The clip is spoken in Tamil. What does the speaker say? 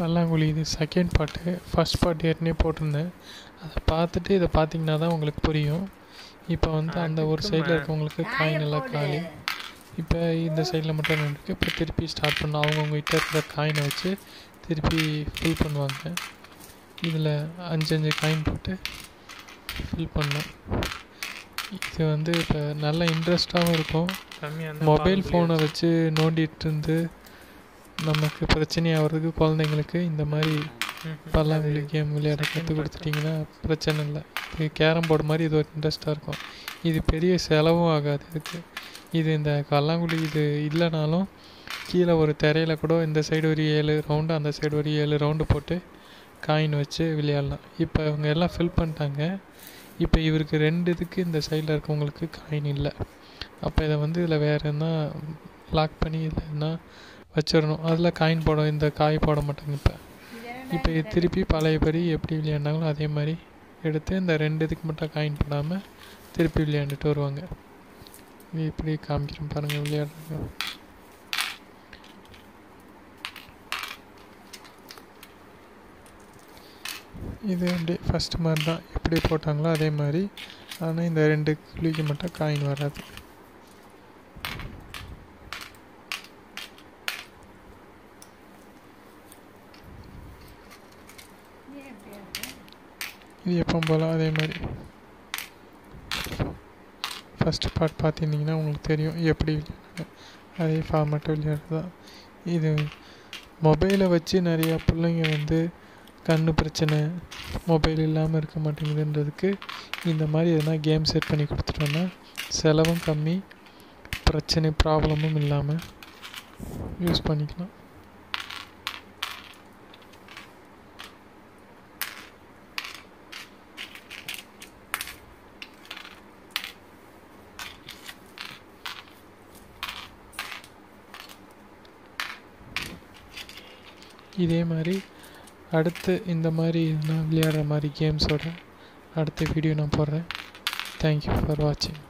பல்லாங்குழி இது செகண்ட் பார்ட்டு. ஃபஸ்ட் பார்ட் ஏற்கனவே போட்டிருந்தேன். அதை பார்த்துட்டு இதை பார்த்தீங்கன்னா தான் உங்களுக்கு புரியும். இப்போ வந்து அந்த ஒரு சைடில் இருக்கவங்களுக்கு காயின் எல்லாம் காலி. இப்போ இந்த சைடில் மட்டும் இருக்குது. இப்போ திருப்பி ஸ்டார்ட் பண்ணோம். அவங்கவுங்க கிட்ட இருக்கிற காயினை வச்சு திருப்பி ஃபில் பண்ணுவாங்க. இதில் 5 காயின் போட்டு ஃபில் பண்ணோம். இது வந்து இப்போ நல்ல இன்ட்ரெஸ்டாகவும் இருக்கும். மொபைல் ஃபோனை வச்சு நோண்டிகிட்டு இருந்து நமக்கு பிரச்சனையாகிறதுக்கு குழந்தைங்களுக்கு இந்த மாதிரி பல்லாங்குழி கேம் விளையாட கற்றுக் கொடுத்துட்டிங்கன்னா பிரச்சனை இல்லை. இது கேரம் போர்டு மாதிரி இது ஒரு இன்ட்ரெஸ்ட்டாக இருக்கும். இது பெரிய செலவும் ஆகாது இதுக்கு. இது இந்த பல்லாங்குழி இது இல்லைனாலும் கீழே ஒரு திரையில் கூட இந்த சைடு ஒரு 7 ரவுண்டு அந்த சைடு ஒரு 7 ரவுண்டு போட்டு காயின் வச்சு விளையாடலாம். இப்போ இவங்க எல்லாம் ஃபில் பண்ணிட்டாங்க. இப்போ இவருக்கு 2 இதுக்கு இந்த சைடில் இருக்கவங்களுக்கு காயின் இல்லை. அப்போ இதை வந்து இதில் வேறு என்ன லாக் பண்ணி இதில் என்ன வச்சிடணும். அதில் காயின் போட இந்த காய் போட மாட்டாங்க. இப்போ இது திருப்பி பழையபடி எப்படி விளையாண்டாங்களோ அதே மாதிரி எடுத்து இந்த 2 இதுக்கு மட்டும் காயின் போடாமல் திருப்பி விளையாண்டுட்டு வருவாங்க. இது இப்படி காமிக்கிறேன் பாருங்கள் விளையாடுறாங்க. இது அப்படியே ஃபஸ்ட்டு மாதிரி தான் எப்படி போட்டாங்களோ அதே மாதிரி. ஆனால் இந்த 2 குழிக்கு மட்டும் காயின் வராது. இது எப்போ போல் அதே மாதிரி ஃபஸ்ட்டு பார்ட் பார்த்துருந்தீங்கன்னா உங்களுக்கு தெரியும் எப்படி விளையாடுறாங்க. அதே ஃபார்மேட்டு விளையாடுறது தான் இது. மொபைலை வச்சு நிறையா பிள்ளைங்க வந்து கண்ணு பிரச்சனை, மொபைல் இல்லாமல் இருக்க மாட்டேங்குதுன்றதுக்கு இந்த மாதிரி எதனா கேம் செட் பண்ணி கொடுத்துட்டோன்னா செலவும் கம்மி, பிரச்சனை ப்ராப்ளமும் இல்லாமல் யூஸ் பண்ணிக்கலாம். இதே மாதிரி அடுத்து இந்த மாதிரி நான் விளையாடுற மாதிரி கேம்ஸோட அடுத்த வீடியோ நான் போடுறேன். தேங்க்யூ ஃபார் வாட்சிங்.